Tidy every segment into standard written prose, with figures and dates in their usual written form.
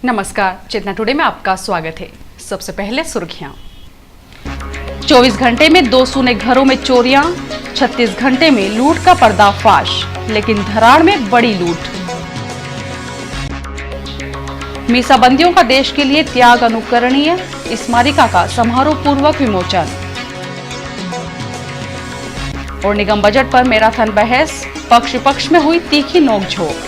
नमस्कार, चेतना टुडे में आपका स्वागत है। सबसे पहले सुर्खियां। 24 घंटे में 2 सूने घरों में चोरियां, 36 घंटे में लूट का पर्दाफाश, लेकिन धराड़ में बड़ी लूट। मीसाबंदियों का देश के लिए त्याग अनुकरणीय, स्मारिका का समारोह पूर्वक विमोचन। और निगम बजट पर मैराथन बहस, पक्ष विपक्ष में हुई तीखी नोकझोंक।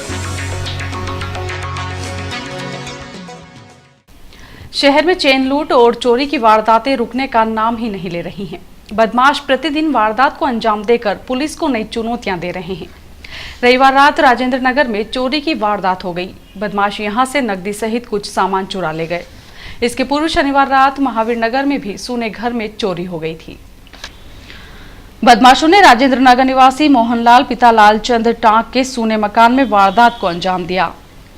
शहर में चेन लूट और चोरी की वारदातें रुकने का नाम ही नहीं ले रही हैं। बदमाश प्रतिदिन वारदात को अंजाम देकर पुलिस को नई चुनौतियां दे रहे हैं। रविवार रात राजेंद्र नगर में चोरी की वारदात हो गई। बदमाश यहां से नकदी सहित कुछ सामान चुरा ले गए। इसके पूर्व शनिवार रात महावीर नगर में भी सूने घर में चोरी हो गई थी। बदमाशों ने राजेंद्र नगर निवासी मोहनलाल पिता लालचंद टांक के सूने मकान में वारदात को अंजाम दिया।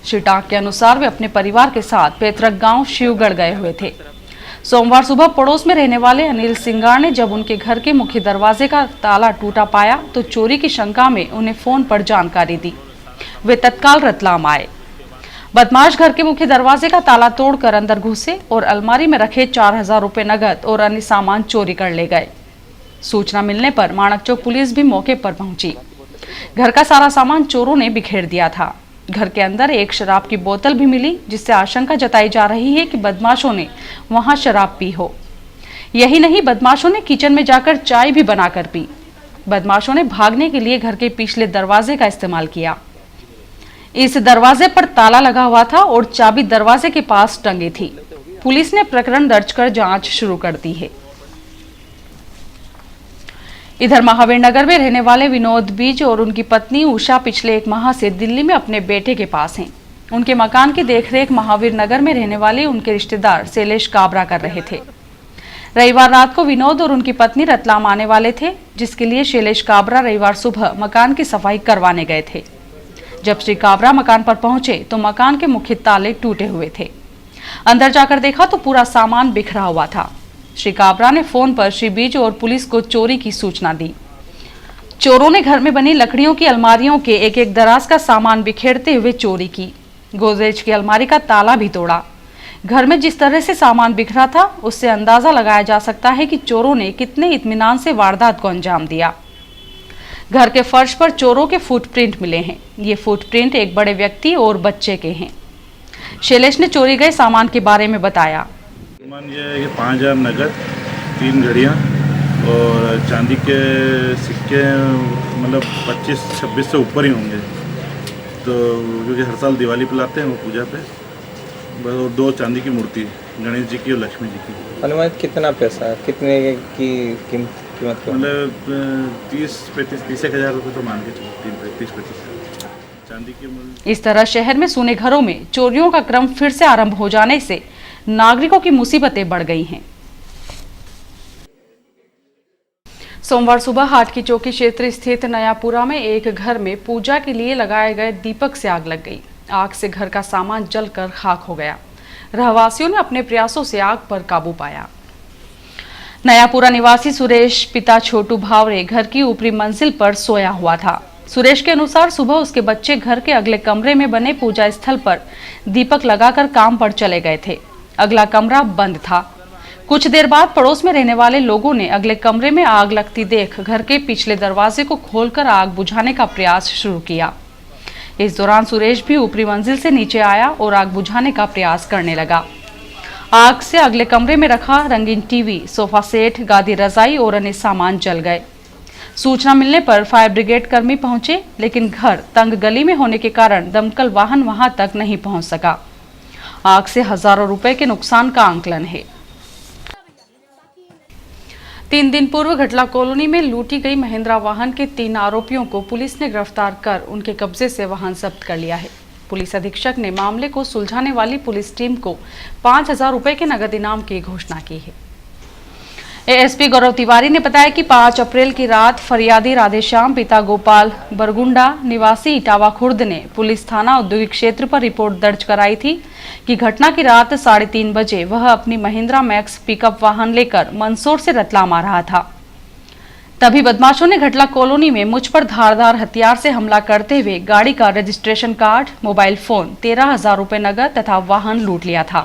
श्री टांक के अनुसार वे अपने परिवार के साथ पैतृक गांव शिवगढ़ गए हुए थे। सोमवार सुबह पड़ोस में रहने वाले अनिल सिंगार ने जब उनके घर के मुख्य दरवाजे का ताला टूटा पाया तो चोरी की शंका में उन्हें फोन पर जानकारी दी। वे तत्काल रतलाम आए। बदमाश घर के मुख्य दरवाजे का ताला तोड़कर अंदर घुसे और अलमारी में रखे 4000 रुपए नगद और अन्य सामान चोरी कर ले गए। सूचना मिलने पर माणकचौक पुलिस भी मौके पर पहुंची। घर का सारा सामान चोरों ने बिखेर दिया था। घर के अंदर एक शराब की बोतल भी मिली, जिससे आशंका जताई जा रही है कि बदमाशों ने वहां शराब पी हो। यही नहीं, बदमाशों ने किचन में जाकर चाय भी बनाकर पी। बदमाशों ने भागने के लिए घर के पिछले दरवाजे का इस्तेमाल किया। इस दरवाजे पर ताला लगा हुआ था और चाबी दरवाजे के पास टंगी थी। पुलिस ने प्रकरण दर्ज कर जांच शुरू कर दी है। इधर महावीर नगर में रहने वाले विनोद बीज और उनकी पत्नी उषा पिछले 1 माह से दिल्ली में अपने बेटे के पास हैं। उनके मकान की देखरेख महावीर नगर में रहने वाले उनके रिश्तेदार शैलेश काबरा कर रहे थे। रविवार रात को विनोद और उनकी पत्नी रतलाम आने वाले थे, जिसके लिए शैलेश काबरा रविवार सुबह मकान की सफाई करवाने गए थे। जब श्री काबरा मकान पर पहुंचे तो मकान के मुख्य ताले टूटे हुए थे। अंदर जाकर देखा तो पूरा सामान बिखरा हुआ था। श्री काबरा ने फोन पर श्री बीज और पुलिस को चोरी की सूचना दी। चोरों ने घर में बनी लकड़ियों की अलमारियों के एक दराज का सामान बिखेरते हुए चोरी की। गोदरेज की अलमारी का ताला भी तोड़ा। घर में जिस तरह से सामान बिखरा था, उससे अंदाजा लगाया जा सकता है कि चोरों ने कितने इत्मीनान से वारदात को अंजाम दिया। घर के फर्श पर चोरों के फुटप्रिंट मिले हैं। ये फुटप्रिंट एक बड़े व्यक्ति और बच्चे के हैं। शैलेश ने चोरी गए सामान के बारे में बताया। ये 5000 नगद, 3 घड़ियाँ और चांदी के सिक्के, मतलब 25-26 से ऊपर ही होंगे। तो क्योंकि हर साल दिवाली पे लाते हैं वो पूजा पे। बस, और 2 चांदी की मूर्ति, गणेश जी की और लक्ष्मी जी की। अनुमानित कितना पैसा, कितने की कीमत? मतलब 30-35 हज़ार रुपये तो मान के चलो, 30-35 चांदी की मूर्ति। इस तरह शहर में सूने घरों में चोरियों का क्रम फिर से आरंभ हो जाने से नागरिकों की मुसीबतें बढ़ गई हैं। सोमवार सुबह हाट की चौकी क्षेत्र स्थित नयापुरा में एक घर में पूजा के लिए लगाए गए दीपक से आग लग गई। आग से घर का सामान जलकर खाक हो गया। रहवासियों ने अपने प्रयासों से आग पर काबू पाया। नयापुरा निवासी सुरेश पिता छोटू भावरे घर की ऊपरी मंजिल पर सोया हुआ था। सुरेश के अनुसार सुबह उसके बच्चे घर के अगले कमरे में बने पूजा स्थल पर दीपक लगाकर काम पर चले गए थे। अगला कमरा बंद था। कुछ देर बाद पड़ोस में रहने वाले लोगों ने अगले कमरे में आग लगती देख घर के पिछले दरवाजे को खोलकर आग बुझाने का प्रयास शुरू किया। इस दौरान सुरेश भी ऊपरी मंजिल से नीचे आया और आग बुझाने का प्रयास करने लगा। आग से अगले कमरे में रखा रंगीन टीवी, सोफा सेट, गादी, रजाई और अन्य सामान जल गए। सूचना मिलने पर फायर ब्रिगेड कर्मी पहुंचे, लेकिन घर तंग गली में होने के कारण दमकल वाहन वहां तक नहीं पहुंच सका। आग से हजारों रुपए के नुकसान का आंकलन है। 3 दिन पूर्व घटला कॉलोनी में लूटी गई महिंद्रा वाहन के 3 आरोपियों को पुलिस ने गिरफ्तार कर उनके कब्जे से वाहन जब्त कर लिया है। पुलिस अधीक्षक ने मामले को सुलझाने वाली पुलिस टीम को 5000 रुपए के नगद इनाम की घोषणा की है। एएसपी गौरव तिवारी ने बताया कि 5 अप्रैल की रात फरियादी राधेश्याम पिता गोपाल बरगुंडा निवासी इटावा खुर्द ने पुलिस थाना औद्योगिक क्षेत्र पर रिपोर्ट दर्ज कराई थी कि घटना की रात 3:30 बजे वह अपनी महिंद्रा मैक्स पिकअप वाहन लेकर मंदसौर से रतलाम आ रहा था। तभी बदमाशों ने घटला कॉलोनी में मुझ पर धारदार हथियार से हमला करते हुए गाड़ी का रजिस्ट्रेशन कार्ड, मोबाइल फोन, 13,000 रुपए नगद तथा वाहन लूट लिया था।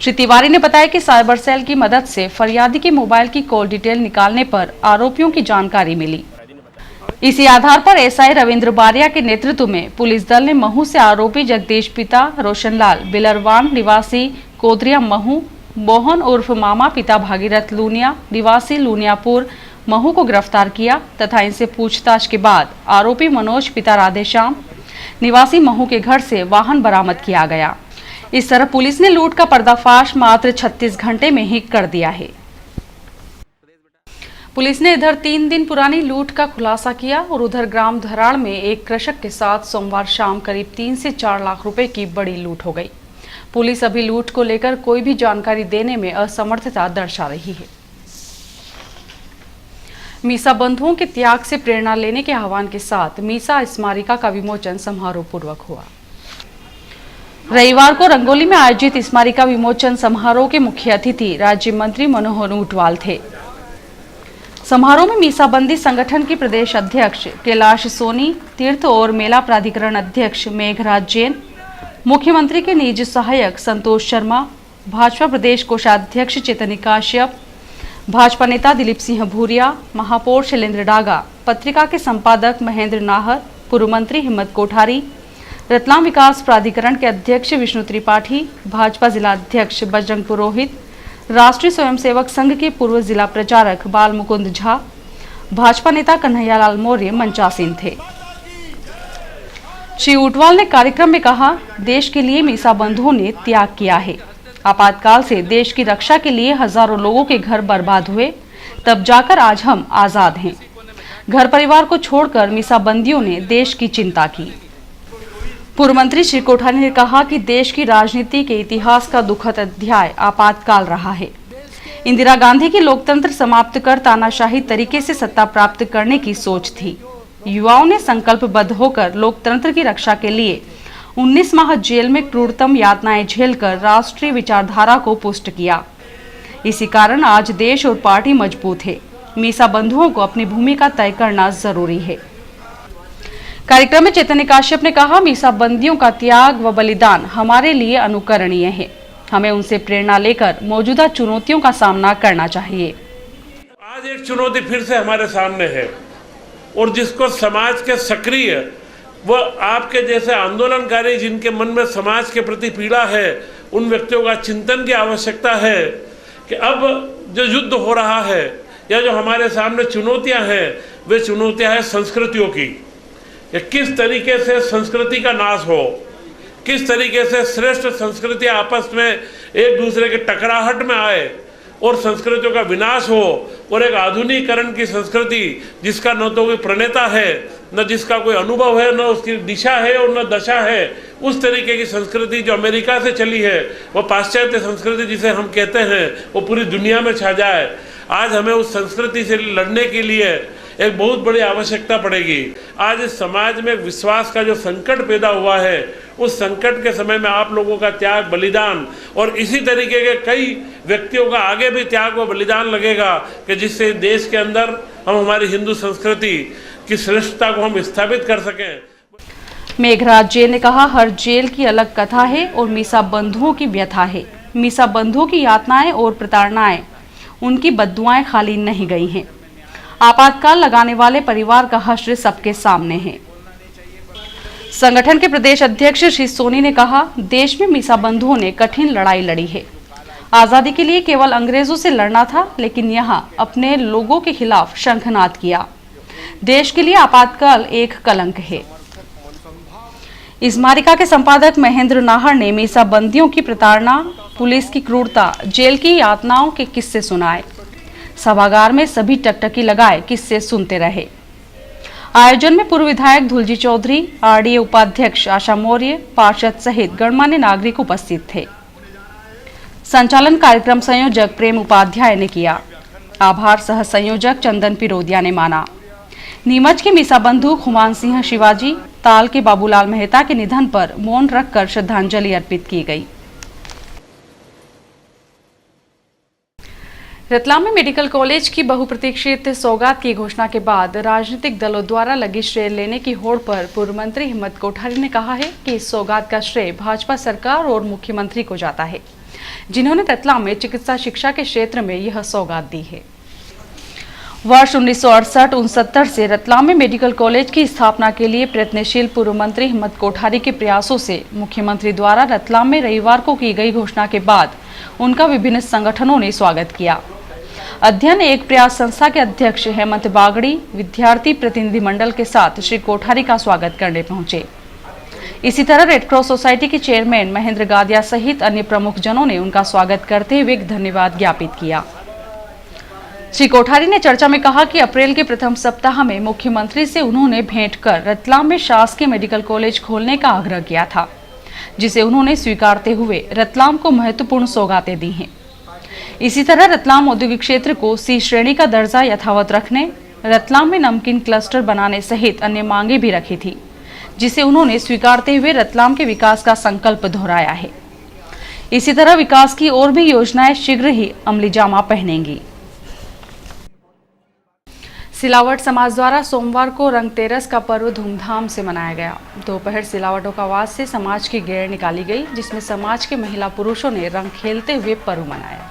श्री तिवारी ने बताया कि साइबर सेल की मदद से फरियादी के मोबाइल की कॉल डिटेल निकालने पर आरोपियों की जानकारी मिली। इसी आधार पर एसआई रविंद्र बारिया के नेतृत्व में पुलिस दल ने महू से आरोपी जगदीश पिता रोशनलाल बिलरवान निवासी कोदरिया महू, मोहन उर्फ मामा पिता भागीरथ लूनिया निवासी लूनियापुर महू को गिरफ्तार किया तथा इनसे पूछताछ के बाद आरोपी मनोज पिता राधेश्याम निवासी महू के घर से वाहन बरामद किया गया। इस तरह पुलिस ने लूट का पर्दाफाश मात्र 36 घंटे में ही कर दिया है। पुलिस ने इधर 3 दिन पुरानी लूट का खुलासा किया और उधर ग्राम धराड़ में एक कृषक के साथ सोमवार शाम करीब 3 से 4 लाख रुपए की बड़ी लूट हो गई। पुलिस अभी लूट को लेकर कोई भी जानकारी देने में असमर्थता दर्शा रही है। मीसा बंधुओं के त्याग से प्रेरणा लेने के आह्वान के साथ मीसा स्मारिका का विमोचन समारोह पूर्वक हुआ। रविवार को रंगोली में आयोजित स्मारिका विमोचन समारोह के मुख्य अतिथि राज्य मंत्री मनोहर ऊंटवाल थे। समारोह में मीसाबंदी संगठन के प्रदेश अध्यक्ष कैलाश सोनी, तीर्थ और मेला प्राधिकरण अध्यक्ष मेघराज जैन, मुख्यमंत्री के निजी सहायक संतोष शर्मा, भाजपा प्रदेश कोषाध्यक्ष चेतन काश्यप, भाजपा नेता दिलीप सिंह भूरिया, महापौर शैलेंद्र डागा, पत्रिका के संपादक महेंद्र नाहर, पूर्व मंत्री हिम्मत कोठारी, रतलाम विकास प्राधिकरण के अध्यक्ष विष्णु त्रिपाठी, भाजपा जिला अध्यक्ष बजरंग पुरोहित, राष्ट्रीय स्वयंसेवक संघ के पूर्व जिला प्रचारक बाल मुकुंद झा, भाजपा नेता कन्हैयालाल मौर्य मंचासीन थे। श्री ऊंटवाल ने कार्यक्रम में कहा, देश के लिए मीसा बंधुओं ने त्याग किया है। आपातकाल से देश की रक्षा के लिए हजारों लोगों के घर बर्बाद हुए, तब जाकर आज हम आजाद हैं। घर परिवार को छोड़कर मीसा बंदियों ने देश की चिंता की। पूर्व मंत्री श्री कोठारी ने कहा कि देश की राजनीति के इतिहास का दुखद अध्याय आपातकाल रहा है। इंदिरा गांधी की लोकतंत्र समाप्त कर तानाशाही तरीके से सत्ता प्राप्त करने की सोच थी। युवाओं ने संकल्पबद्ध होकर लोकतंत्र की रक्षा के लिए 19 माह जेल में क्रूरतम यातनाएं झेलकर राष्ट्रीय विचारधारा को पुष्ट किया। इसी कारण आज देश और पार्टी मजबूत है। मीसा बंधुओं को अपनी भूमिका तय करना जरूरी है। कार्यक्रम में चेतन काश्यप ने कहा, मीसा बंदियों का त्याग व बलिदान हमारे लिए अनुकरणीय है। हमें उनसे प्रेरणा लेकर मौजूदा चुनौतियों का सामना करना चाहिए। आज एक चुनौती फिर से हमारे सामने है और जिसको समाज के सक्रिय व आपके जैसे आंदोलनकारी जिनके मन में समाज के प्रति पीड़ा है, उन व्यक्तियों का चिंतन की आवश्यकता है कि अब जो युद्ध हो रहा है या जो हमारे सामने चुनौतियां हैं, वे चुनौतियां हैं संस्कृतियों की। किस तरीके से संस्कृति का नाश हो, किस तरीके से श्रेष्ठ संस्कृतियां आपस में एक दूसरे के टकराहट में आए और संस्कृतियों का विनाश हो और एक आधुनिकीकरण की संस्कृति जिसका न तो कोई प्रणेता है, न जिसका कोई अनुभव है, न उसकी दिशा है और न दशा है, उस तरीके की संस्कृति जो अमेरिका से चली है, वह पाश्चात्य संस्कृति जिसे हम कहते हैं, वो पूरी दुनिया में छा जाए। आज हमें उस संस्कृति से लड़ने के लिए एक बहुत बड़ी आवश्यकता पड़ेगी। आज इस समाज में विश्वास का जो संकट पैदा हुआ है, उस संकट के समय में आप लोगों का त्याग, बलिदान और इसी तरीके के कई व्यक्तियों का आगे भी त्याग व बलिदान लगेगा कि जिससे देश के अंदर हम हमारी हिंदू संस्कृति की श्रेष्ठता को हम स्थापित कर सकें। मेघराज जैन ने कहा, हर जेल की अलग कथा है और मीसा बंधुओं की व्यथा है। मीसा बंधुओं की यातनाएं और प्रताड़नाएं, उनकी बद्दुआएं खाली नहीं गई हैं। आपातकाल लगाने वाले परिवार का हश्र सबके सामने है। संगठन के प्रदेश अध्यक्ष श्री सोनी ने कहा, देश में मीसा बंधुओं ने कठिन लड़ाई लड़ी है। आजादी के लिए केवल अंग्रेजों से लड़ना था, लेकिन यहाँ अपने लोगों के खिलाफ शंखनाद किया। देश के लिए आपातकाल एक कलंक है। स्मारिका के संपादक महेंद्र नाहर ने मीसा बंदियों की प्रताड़ना, पुलिस की क्रूरता, जेल की यातनाओं के किस्से सुनाए। सभागार में सभी टकटकी लगाए किस्से सुनते रहे। आयोजन में पूर्व विधायक धुलजी चौधरी, आरडीए उपाध्यक्ष आशा मौर्य, पार्षद सहित गणमान्य नागरिक उपस्थित थे। संचालन कार्यक्रम संयोजक प्रेम उपाध्याय ने किया। आभार सह संयोजक चंदन पिरोदिया ने माना। नीमच के मीसा बंधु खुमान सिंह शिवाजी, ताल के बाबूलाल मेहता के निधन पर मौन रखकर श्रद्धांजलि अर्पित की गई। रतलाम में मेडिकल कॉलेज की बहुप्रतीक्षित सौगात की घोषणा के बाद राजनीतिक दलों द्वारा लगी श्रेय लेने की होड़ पर पूर्व मंत्री हिम्मत कोठारी ने कहा है कि इस सौगात का श्रेय भाजपा सरकार और मुख्यमंत्री को जाता है, जिन्होंने रतलाम में चिकित्सा शिक्षा के क्षेत्र में यह सौगात दी है। वर्ष 1968-69 से रतलाम में मेडिकल कॉलेज की स्थापना के लिए प्रयत्नशील पूर्व मंत्री हिम्मत कोठारी के प्रयासों से मुख्यमंत्री द्वारा रतलाम में रविवार को की गई घोषणा के बाद उनका विभिन्न संगठनों ने स्वागत किया। अध्ययन एक प्रयास संस्था के अध्यक्ष हेमंत बागड़ी विद्यार्थी प्रतिनिधिमंडल के साथ श्री कोठारी का स्वागत करने पहुंचे। इसी तरह रेड क्रॉस सोसाइटी के चेयरमैन महेंद्र गादिया सहित अन्य प्रमुख जनों ने उनका स्वागत करते हुए धन्यवाद ज्ञापित किया। श्री कोठारी ने चर्चा में कहा कि अप्रैल के प्रथम सप्ताह में मुख्यमंत्री से उन्होंने भेंट कर रतलाम में शासकीय मेडिकल कॉलेज खोलने का आग्रह किया था, जिसे उन्होंने स्वीकारते हुए रतलाम को महत्वपूर्ण सौगातें दी हैं। इसी तरह रतलाम औद्योगिक क्षेत्र को सी श्रेणी का दर्जा यथावत रखने, रतलाम में नमकीन क्लस्टर बनाने सहित अन्य मांगे भी रखी थी, जिसे उन्होंने स्वीकारते हुए रतलाम के विकास का संकल्प दोहराया है। इसी तरह विकास की और भी योजनाएं शीघ्र ही अमली जामा पहनेंगी। सिलावट समाज द्वारा सोमवार को रंगतेरस का पर्व धूमधाम से मनाया गया। दोपहर सिलावटों का वास से समाज की गेर निकाली गई, जिसमें समाज के महिला पुरुषों ने रंग खेलते हुए पर्व मनाया।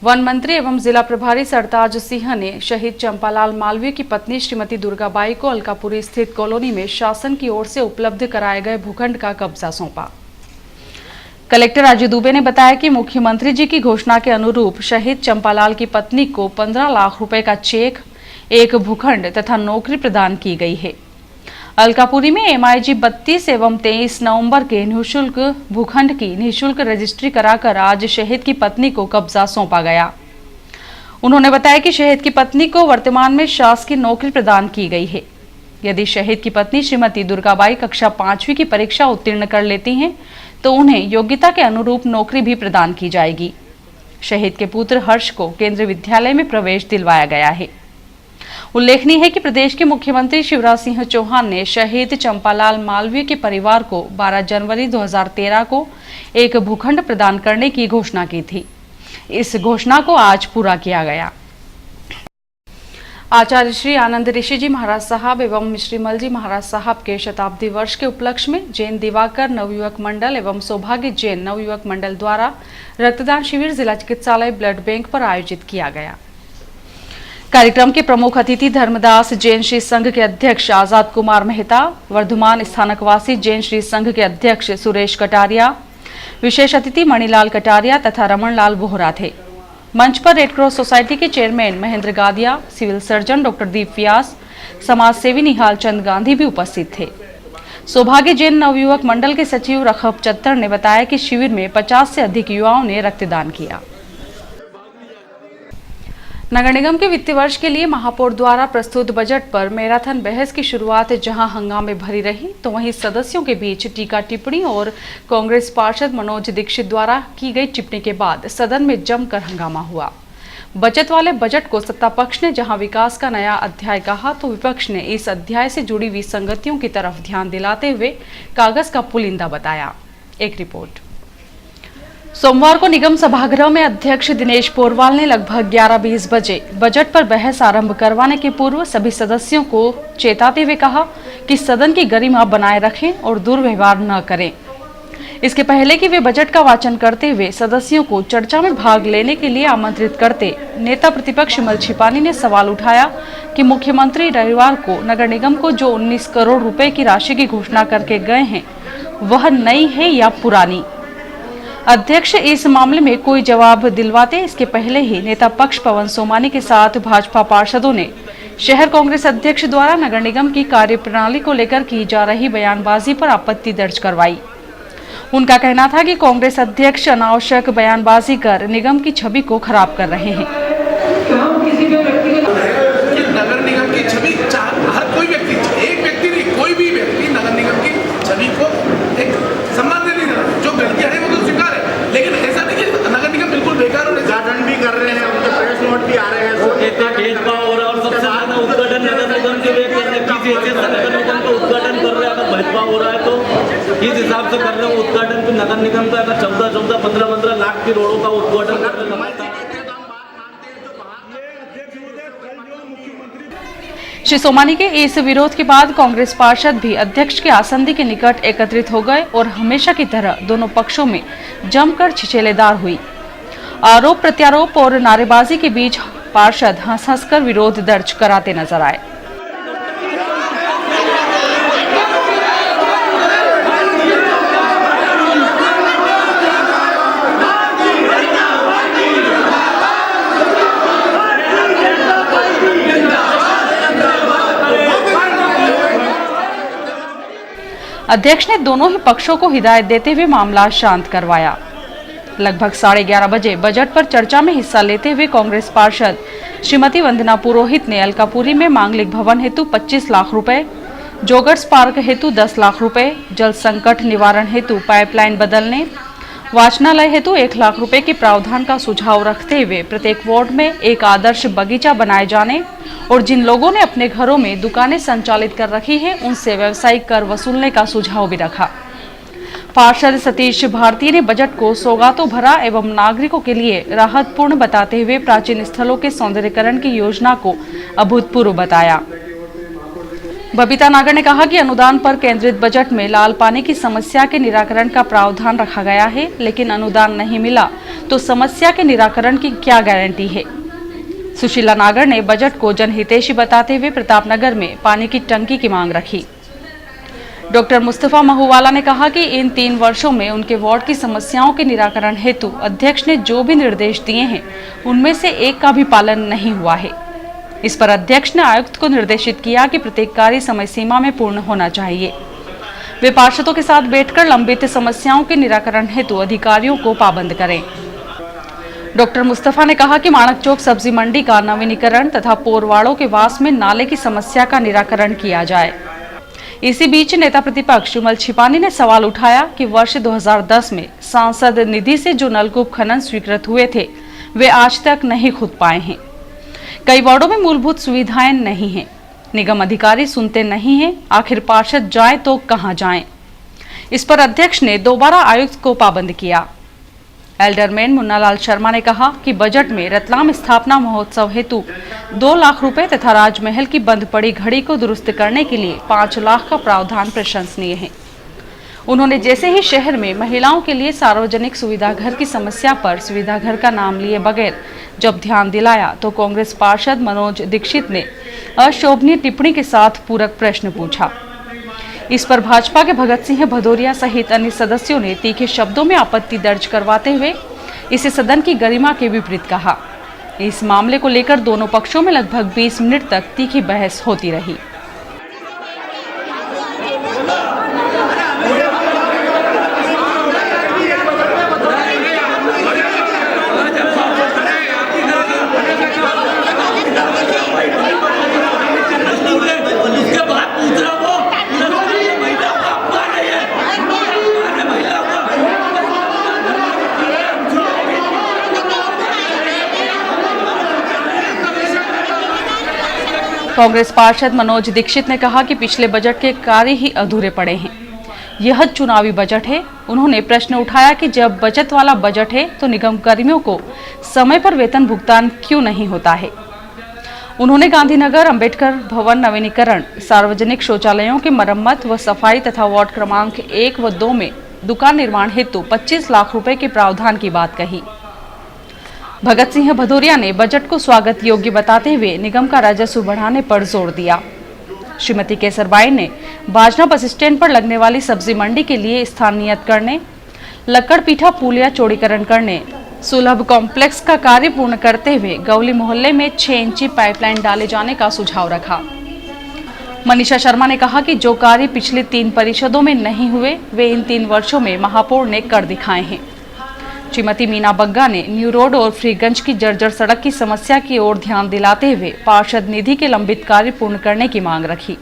वन मंत्री एवं जिला प्रभारी सरताज सिंह ने शहीद चंपालाल मालवीय की पत्नी श्रीमती दुर्गाबाई को अलकापुरी स्थित कॉलोनी में शासन की ओर से उपलब्ध कराए गए भूखंड का कब्जा सौंपा। कलेक्टर राजू दुबे ने बताया कि मुख्यमंत्री जी की घोषणा के अनुरूप शहीद चंपालाल की पत्नी को 15 लाख रुपए का चेक, एक भूखंड तथा नौकरी प्रदान की गई है। अलकापुरी में MIG 32 एवं 23 नवंबर के निःशुल्क भूखंड की निःशुल्क रजिस्ट्री कराकर आज शहीद की पत्नी को कब्जा सौंपा गया। उन्होंने बताया कि शहीद की पत्नी को वर्तमान में शासकीय नौकरी प्रदान की गई है। यदि शहीद की पत्नी श्रीमती दुर्गाबाई कक्षा 5वीं की परीक्षा उत्तीर्ण कर लेती हैं, तो उन्हें योग्यता के अनुरूप नौकरी भी प्रदान की जाएगी। शहीद के पुत्र हर्ष को केंद्रीय विद्यालय में प्रवेश दिलवाया गया है। उल्लेखनीय है कि प्रदेश के मुख्यमंत्री शिवराज सिंह चौहान ने शहीद चंपालाल मालवीय के परिवार को 12 जनवरी 2013 को एक भूखंड प्रदान करने की घोषणा की थी। इस घोषणा को आज पूरा किया गया। आचार्य श्री आनंद ऋषि जी महाराज साहब एवं श्रीमल जी महाराज साहब के शताब्दी वर्ष के उपलक्ष्य में जैन दिवाकर नवयुवक मंडल एवं सौभाग्य जैन नवयुवक मंडल द्वारा रक्तदान शिविर जिला चिकित्सालय ब्लड बैंक पर आयोजित किया गया। कार्यक्रम के प्रमुख अतिथि धर्मदास जैन श्री संघ के अध्यक्ष आजाद कुमार मेहता, वर्धमान स्थानकवासी जैन श्री संघ के अध्यक्ष सुरेश कटारिया, विशेष अतिथि मणिलाल कटारिया तथा रमन लाल बोहरा थे। मंच पर रेड क्रॉस सोसाइटी के chairman Mahendra Gadia, civil surgeon doctor Deep Vyas, समाज सेवी निहाल चंद गांधी भी उपस्थित थे। सौभाग्य जैन नवयुवक मंडल के सचिव रखब चत्तर ने बताया कि शिविर में 50 से अधिक युवाओं ने रक्तदान किया। नगर निगम के वित्तीय वर्ष के लिए महापौर द्वारा प्रस्तुत बजट पर मैराथन बहस की शुरुआत जहां हंगामे भरी रही, तो वहीं सदस्यों के बीच टीका टिप्पणी और कांग्रेस पार्षद मनोज दीक्षित द्वारा की गई टिप्पणी के बाद सदन में जमकर हंगामा हुआ। बचत वाले बजट को सत्ता पक्ष ने जहां विकास का नया अध्याय कहा, तो विपक्ष ने इस अध्याय से जुड़ी विसंगतियों की तरफ ध्यान दिलाते हुए कागज का पुलिंदा बताया। एक रिपोर्ट। सोमवार को निगम सभागृह में अध्यक्ष दिनेश पोरवाल ने लगभग 11:20 बजे बजट पर बहस आरंभ करवाने के पूर्व सभी सदस्यों को चेताते हुए कहा कि सदन की गरिमा बनाए रखें और दुर्व्यवहार न करें। इसके पहले कि वे बजट का वाचन करते हुए सदस्यों को चर्चा में भाग लेने के लिए आमंत्रित करते, नेता प्रतिपक्ष विमल छिपानी ने सवाल उठाया कि मुख्यमंत्री रविवार को नगर निगम को जो 19 करोड़ रुपए की राशि की घोषणा करके गए हैं, वह नई है या पुरानी। अध्यक्ष इस मामले में कोई जवाब दिलवाते इसके पहले ही नेता पक्ष पवन सोमानी के साथ भाजपा पार्षदों ने शहर कांग्रेस अध्यक्ष द्वारा नगर निगम की कार्यप्रणाली को लेकर की जा रही बयानबाजी पर आपत्ति दर्ज करवाई। उनका कहना था कि कांग्रेस अध्यक्ष अनावश्यक बयानबाजी कर निगम की छवि को खराब कर रहे हैं। नगर निगम की छवि हर कोई व्यक्ति, एक व्यक्ति नहीं, कोई भी व्यक्ति नगर निगम की छवि को एक सम्मान दे रहा है। जो गलतियां हैं वो तो स्वीकार है, लेकिन ऐसा नहीं कि नगर निगम बिल्कुल बेकार और उद्घाटन भी कर रहे हैं, उनके प्रेस नोट भी आ रहे हैं। भेदभाव हो रहा है और सबसे ज्यादा उद्घाटन नगर निगम के लिए कर रहे हैं। किसी हैसियत से नगर निगम का उद्घाटन कर रहे हैं, अगर भेदभाव हो रहा है तो इस हिसाब से कर रहे हैं उद्घाटन। तो नगर निगम का अगर 14-15 लाख की रोडों का उद्घाटन कर रहे हैं। श्री सोमानी के इस विरोध के बाद कांग्रेस पार्षद भी अध्यक्ष के आसंदी के निकट एकत्रित हो गए और हमेशा की तरह दोनों पक्षों में जमकर छिछेलेदार हुई। आरोप प्रत्यारोप और नारेबाजी के बीच पार्षद हंस-हंस कर विरोध दर्ज कराते नजर आए। अध्यक्ष ने दोनों ही पक्षों को हिदायत देते हुए मामला शांत करवाया। लगभग 11:30 बजे बजट पर चर्चा में हिस्सा लेते हुए कांग्रेस पार्षद श्रीमती वंदना पुरोहित ने अलकापुरी में मांगलिक भवन हेतु 25 लाख रुपए, जोगर्स पार्क हेतु 10 लाख रुपए, जल संकट निवारण हेतु पाइपलाइन बदलने, वाचनालय हेतु 1 लाख रुपए के प्रावधान का सुझाव रखते हुए प्रत्येक वार्ड में एक आदर्श बगीचा बनाए जाने और जिन लोगों ने अपने घरों में दुकानें संचालित कर रखी है उनसे व्यावसायिक कर वसूलने का सुझाव भी रखा। पार्षद सतीश भारती ने बजट को सौगातों भरा एवं नागरिकों के लिए राहतपूर्ण बताते हुए प्राचीन स्थलों के सौंदर्यीकरण की योजना को अभूतपूर्व बताया। बबीता नागर ने कहा कि अनुदान पर केंद्रित बजट में लाल पानी की समस्या के निराकरण का प्रावधान रखा गया है, लेकिन अनुदान नहीं मिला तो समस्या के निराकरण की क्या गारंटी है। सुशीला नागर ने बजट को जनहितैषी बताते हुए प्रतापनगर में पानी की टंकी की मांग रखी। डॉक्टर मुस्तफा महुवाला ने कहा कि इन 3 वर्षों में उनके वार्ड की समस्याओं के निराकरण हेतु अध्यक्ष ने जो भी निर्देश दिए हैं उनमें से एक का भी पालन नहीं हुआ है। इस पर अध्यक्ष ने आयुक्त को निर्देशित किया कि प्रत्येक कार्य समय सीमा में पूर्ण होना चाहिए। वे पार्षदों के साथ बैठकर लंबित समस्याओं के निराकरण हेतु अधिकारियों को पाबंद करें। डॉक्टर मुस्तफा ने कहा कि माणक चौक सब्जी मंडी का नवीनीकरण तथा पोरवाड़ों के वास में नाले की समस्या का निराकरण किया जाए। इसी बीच नेता प्रतिपक्ष विमल छिपानी ने सवाल उठाया कि वर्ष 2010 में सांसद निधि से जो नलकूप खनन स्वीकृत हुए थे वे आज तक नहीं खुद पाए हैं। कई वार्डों में मूलभूत सुविधाएं नहीं हैं। निगम अधिकारी सुनते नहीं हैं। आखिर पार्षद जाए तो कहां जाएं? इस पर अध्यक्ष ने दोबारा आयुक्त को पाबंद किया। एल्डरमैन मुन्नालाल शर्मा ने कहा कि बजट में रतलाम स्थापना महोत्सव हेतु 2 लाख रुपए तथा राजमहल की बंद पड़ी घड़ी को दुरुस्त करने के लिए 5 लाख का प्रावधान प्रशंसनीय है। उन्होंने जैसे ही शहर में महिलाओं के लिए सार्वजनिक सुविधा घर की समस्या पर सुविधा घर का नाम लिए बगैर जब ध्यान दिलाया तो कांग्रेस पार्षद मनोज दीक्षित ने अशोभनीय टिप्पणी के साथ पूरक प्रश्न पूछा। इस पर भाजपा के भगत सिंह भदौरिया सहित अन्य सदस्यों ने तीखे शब्दों में आपत्ति दर्ज करवाते हुए इसे सदन की गरिमा के विपरीत कहा। इस मामले को लेकर दोनों पक्षों में लगभग 20 मिनट तक तीखी बहस होती रही। कांग्रेस पार्षद मनोज दीक्षित ने कहा कि पिछले बजट के कार्य ही अधूरे पड़े हैं। यह चुनावी बजट है। उन्होंने प्रश्न उठाया कि जब बचत वाला बजट है तो निगम कर्मियों को समय पर वेतन भुगतान क्यों नहीं होता है। उन्होंने गांधीनगर अंबेडकर भवन नवीनीकरण, सार्वजनिक शौचालयों की मरम्मत व सफाई तथा वार्ड क्रमांक 1 व 2 में दुकान निर्माण हेतु 25 लाख रुपए के प्रावधान की बात कही। भगत सिंह भदौरिया ने बजट को स्वागत योग्य बताते हुए निगम का राजस्व बढ़ाने पर जोर दिया। श्रीमती केसरबाई ने बाजना बस स्टैंड पर लगने वाली सब्जी मंडी के लिए स्थान नियत करने, लक्कड़पीठा पुलिया चौड़ीकरण करने, सुलभ कॉम्प्लेक्स का कार्य पूर्ण करते हुए गौली मोहल्ले में 6 इंची पाइपलाइन डाले जाने का सुझाव रखा। मनीषा शर्मा ने कहा कि जो कार्य पिछले 3 परिषदों में नहीं हुए वे इन 3 वर्षों में महापौर ने कर दिखाए हैं। श्रीमती मीना बग्गा ने न्यू रोड और फ्रीगंज की जर्जर सड़क की समस्या की ओर ध्यान दिलाते हुए पार्षद निधि के लंबित कार्य पूर्ण करने की मांग रखी।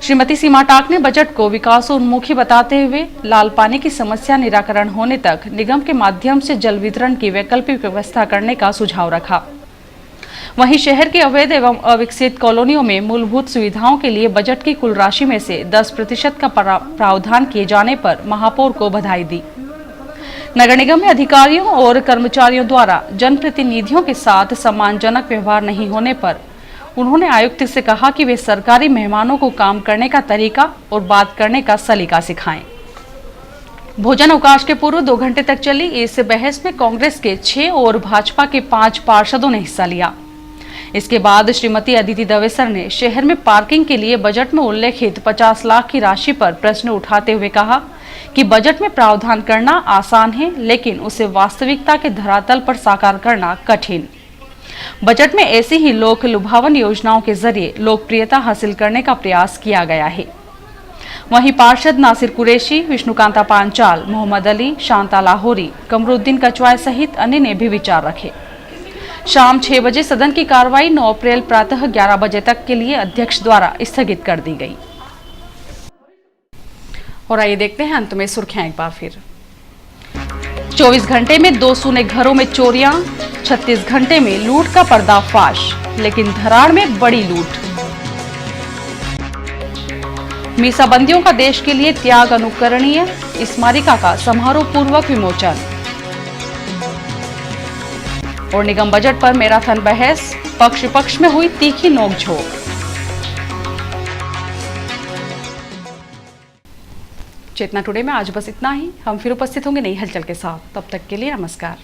श्रीमती सीमा टाक ने बजट को विकासोन्मुखी बताते हुए लाल पानी की समस्या निराकरण होने तक निगम के माध्यम से जल वितरण की वैकल्पिक व्यवस्था करने का सुझाव रखा। वहीं शहर के अवैध एवं अविकसित कॉलोनियों में मूलभूत सुविधाओं के लिए बजट की कुल राशि में से 10% का प्रावधान किए जाने पर महापौर को बधाई दी। नगर निगम में अधिकारियों और कर्मचारियों द्वारा जनप्रतिनिधियों के साथ सम्मानजनक व्यवहार नहीं होने पर उन्होंने आयुक्त से कहा कि वे सरकारी मेहमानों को काम करने का तरीका और बात करने का सलीका सिखाएं। भोजन अवकाश के पूर्व 2 घंटे तक चली इस बहस में कांग्रेस के 6 और भाजपा के 5 पार्षदों ने हिस्सा लिया। इसके बाद श्रीमती अदिति दवेसर ने शहर में पार्किंग के लिए बजट में उल्लेखित 50 लाख की राशि पर प्रश्न उठाते हुए कहा कि बजट में प्रावधान करना आसान है, लेकिन उसे वास्तविकता के धरातल पर साकार करना कठिन। बजट में ऐसी ही लोक लुभावन योजनाओं के जरिए लोकप्रियता हासिल करने का प्रयास किया गया है। वहीं पार्षद नासिर कुरैशी, विष्णुकांता पांचाल, मोहम्मद अली, शांता लाहौरी, कमरुद्दीन कचवाय सहित अन्य ने भी विचार रखे। शाम 6 बजे सदन की कार्रवाई 9 अप्रैल प्रातः 11 बजे तक के लिए अध्यक्ष द्वारा स्थगित कर दी गई। और आइए देखते हैं अंत में सुर्खियां एक बार फिर। 24 घंटे में 2 सूने घरों में चोरियां, 36 घंटे में लूट का पर्दाफाश, लेकिन धराड़ में बड़ी लूट। मीसाबंदियों का देश के लिए त्याग अनुकरणीय, स्मारिका का समारोह पूर्वक विमोचन। और निगम बजट पर मैराथन बहस, पक्ष में हुई तीखी नोकझोंक। चेतना टुडे में आज बस इतना ही। हम फिर उपस्थित होंगे नई हलचल के साथ। तब तक के लिए नमस्कार।